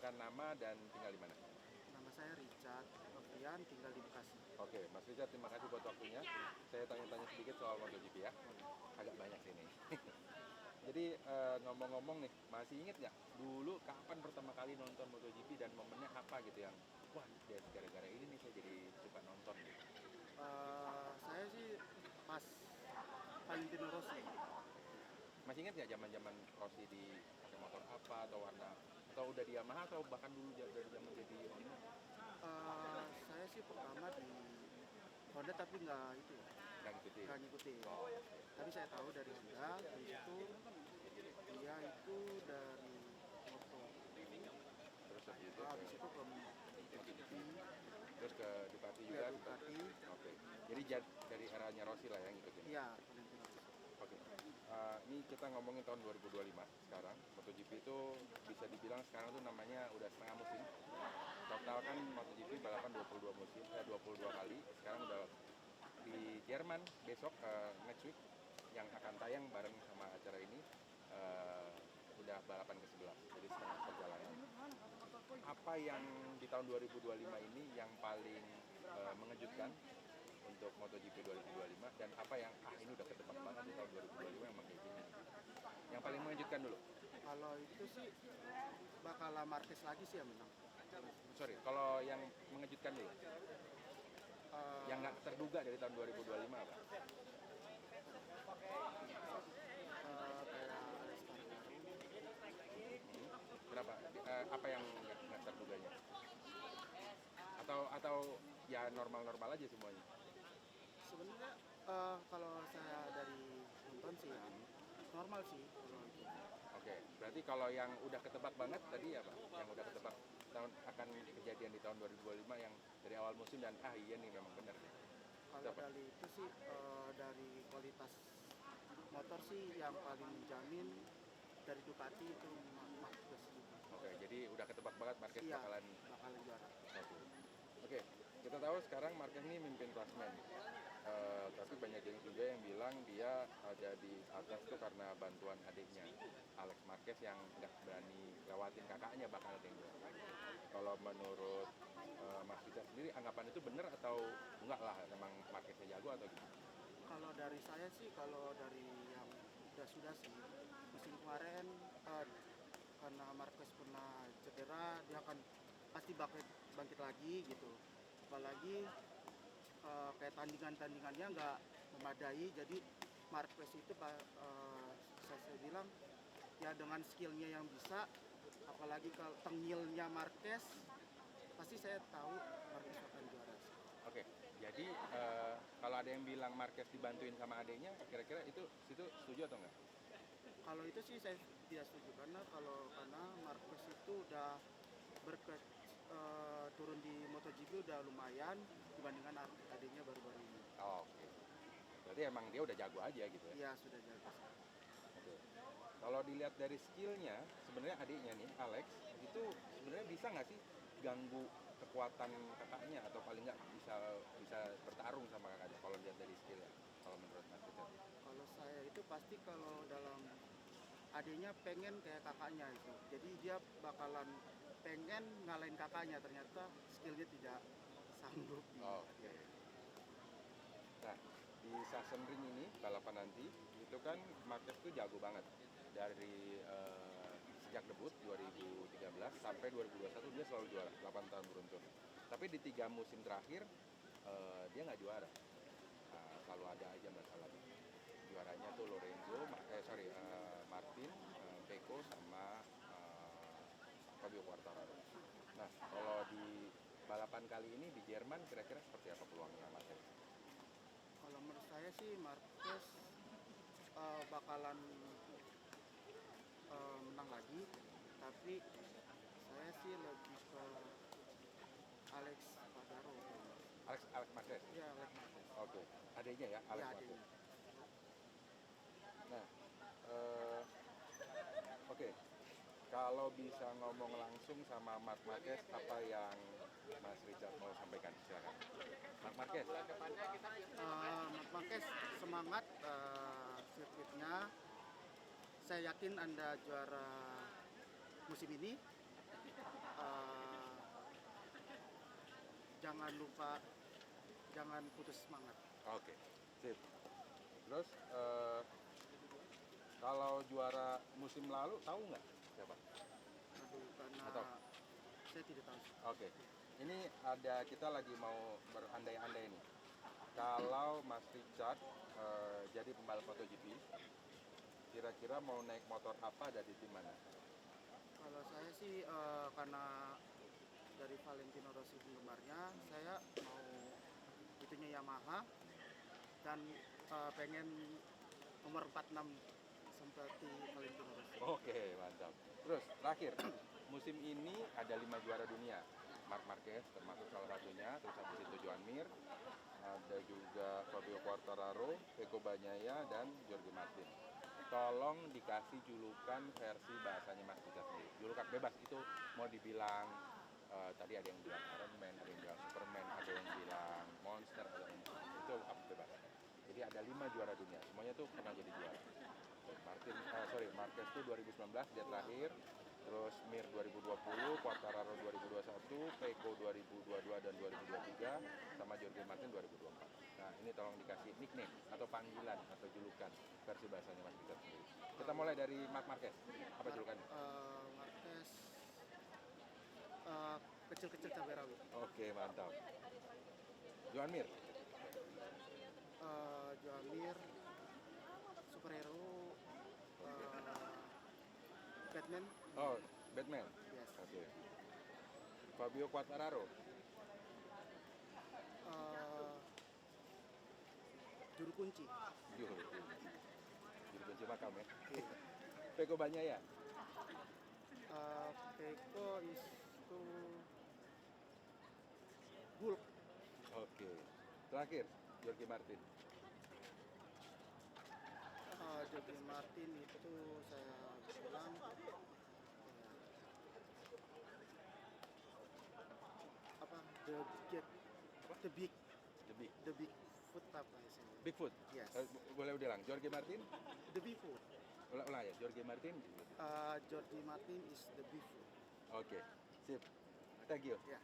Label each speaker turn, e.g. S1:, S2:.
S1: perkenalkan nama dan tinggal di mana?
S2: Nama saya Richard Novian, tinggal di Bekasi.
S1: Oke, Mas Richard, terima kasih buat waktunya. Saya tanya-tanya sedikit soal MotoGP ya. Agak banyak sih ini. Jadi ngomong-ngomong nih, masih inget nggak dulu kapan pertama kali nonton MotoGP dan momennya apa gitu yang wah gara-gara ini nih saya jadi suka nonton gitu.
S2: Saya sih pas Valentino Rossi.
S1: Masih inget nggak zaman-zaman Rossi di pakai motor apa atau warna atau udah di Yamaha atau bahkan dulu dari zaman jadi Honda?
S2: Saya sih pertama di Honda tapi nggak itu ya,
S1: Nggak ngikutin.
S2: nggak ngikutin. Tapi saya tahu dari Honda, habis itu dia itu dari Moto.
S1: Terus habis itu
S2: Habis
S1: ke
S2: itu ke MotoGP,
S1: terus ke Ducati
S2: ke
S1: juga.
S2: Ducati.
S1: Oke. Jadi dari eranya Rossi lah yang ngikutin.
S2: Iya, Valentino Rossi.
S1: Oke. Ini kita ngomongin tahun 2025 sekarang. MotoGP itu bisa dibilang sekarang tuh namanya udah setengah musim. Total kan MotoGP balapan 22 musim, 22 kali. Sekarang udah di Jerman besok next week yang akan tayang bareng sama acara ini udah balapan ke-11. Jadi setengah perjalanan. Apa yang di tahun 2025 ini yang paling mengejutkan untuk MotoGP 2025 dan apa yang ini udah ketebak banget di tahun 2025 emang kayak gini. Yang paling mengejutkan dulu.
S2: Kalau itu sih bakal Marquez lagi sih yang menang.
S1: Sorry, kalau yang mengejutkan dulu.
S2: Eh,
S1: Yang nggak terduga dari tahun 2025 apa?
S2: kayak Alex Espargaro.
S1: Berapa? Apa yang nggak terduganya? Atau ya normal-normal aja semuanya?
S2: Sebenarnya kalau saya dari nonton sih ya normal sih kalau itu.
S1: Oke, berarti kalau yang udah ketebak banget tadi apa? Yang udah ketebak tahun akan kejadian di tahun 2025 yang dari awal musim dan iya nih memang benar.
S2: Kalau
S1: Apa?
S2: dari itu sih dari kualitas motor sih yang paling menjamin dari Ducati itu Marquez juga.
S1: Oke, jadi udah ketebak banget Marquez
S2: Iya,
S1: bakalan
S2: juara.
S1: satu. Oke, kita tahu sekarang Marquez ini mimpin klasmen. Tapi banyak juga yang bilang dia ada di atas tuh karena bantuan adiknya Alex Marquez yang nggak berani lewatin kakaknya bahkan ada yang bilang. Kalau menurut Mas Richard sendiri anggapan itu benar atau enggak lah memang Marqueznya jago atau gimana?
S2: Kalau dari saya sih kalau dari yang sudah sih musim kemarin karena Marquez pernah cedera dia akan pasti bangkit lagi gitu. Apalagi kayak tandingannya nggak memadai, jadi Marquez itu saya bilang ya dengan skillnya yang bisa, apalagi kalau tengilnya Marquez pasti saya tahu Marquez akan juara.
S1: Oke, jadi kalau ada yang bilang Marquez dibantuin sama adiknya, kira-kira itu situ setuju atau enggak?
S2: Kalau itu sih saya tidak setuju karena Marquez itu udah berke turun di MotoGP udah lumayan dibandingkan adiknya baru-baru ini.
S1: Oh, oke. Berarti emang dia udah jago aja gitu ya?
S2: Iya sudah jago.
S1: Oke. Kalau dilihat dari skillnya, sebenarnya adiknya nih, Alex, itu sebenarnya bisa nggak sih ganggu kekuatan kakaknya atau paling nggak bisa bertarung sama kakaknya kalau lihat dari skillnya, kalau menurut Mas Richard?
S2: Kalau saya itu pasti kalau dalam adiknya pengen kayak kakaknya itu, jadi dia bakalan pengen ngalahin kakaknya, ternyata skillnya tidak sanggup.
S1: Oh, oke. Nah, di Sachsenring ini balapan nanti itu kan Marquez tuh jago banget dari sejak debut 2013 sampai 2021 dia selalu juara 8 tahun beruntun. Tapi di 3 musim terakhir dia nggak juara. Selalu ada aja masalahnya. Juaranya tuh Lorenzo, Martin, Pecco sama Fabio Quartararo. Nah, kalau di balapan kali ini di Jerman kira-kira seperti apa peluangnya Marquez?
S2: Kalau menurut saya sih Marquez bakalan menang lagi, tapi saya sih lebih ke Alex Espargaro.
S1: Alex Marquez?
S2: Iya, Alex Marquez.
S1: Oke, adanya ya Alex
S2: Iya,
S1: Marquez.
S2: adiknya.
S1: Nah, oke. Kalau bisa ngomong langsung sama Marc Marquez, apa yang Mas Richard mau sampaikan? Silakan. Marc Marquez.
S2: Marc Marquez semangat sirkuitnya. Saya yakin Anda juara musim ini. jangan lupa, jangan putus semangat.
S1: Oke, sip. Terus kalau juara musim lalu tahu nggak siapa?
S2: Aduh, karena
S1: Atau?
S2: saya tidak tahu.
S1: Oke, ini kita lagi mau berandai-andai nih. Kalau Mas Richard jadi pembalap MotoGP, kira-kira mau naik motor apa dari tim mana?
S2: Kalau saya sih karena dari Valentino Rossi penggemarnya, saya mau itunya Yamaha dan pengen nomor 46 seperti Valentino Rossi.
S1: Oke, mantap. Terus terakhir, musim ini ada 5 juara dunia. Marc Marquez termasuk salah satunya, terus habis itu Joan Mir, ada juga Fabio Quartararo, Pecco Bagnaia, dan Jorge Martin. Tolong dikasih julukan versi bahasanya Mas Richard sendiri. Julukan bebas itu mau dibilang tadi ada yang bilang Iron Man, ada yang bilang Superman, ada yang bilang Monster, ada yang itu apa bebas. Jadi ada 5 juara dunia, semuanya tuh pernah jadi juara. Marquez tuh 2019 dia terakhir, terus Mir 2020, Quartararo 2021, Pecco 2022 dan 2023, sama Jorge Martin 2024. Nah ini tolong dikasih nickname atau panggilan atau julukan versi bahasanya Mas Richard sendiri. Kita mulai dari Marc Marquez, apa julukannya?
S2: Marquez kecil-kecil cabai rawit.
S1: Oke, mantap. Joan Mir?
S2: Joan Mir superhero, Batman.
S1: Oh, Batman?
S2: Yes.
S1: Oke. Fabio Quartararo?
S2: Juru kunci.
S1: Juru kunci makam ya. Pecco Bagnaia?
S2: Pecco itu Hulk.
S1: Oke. Terakhir, Jorge Martin?
S2: Jorge Martin itu saya bilang apa the big foot apa ya?
S1: Bigfoot?
S2: Yes.
S1: Boleh ulang, Jorge Martin?
S2: The big foot.
S1: Ulang ya, Jorge Martin?
S2: Jorge Martin is the big foot.
S1: Oke, sip. Thank you.
S2: Ya. Yeah.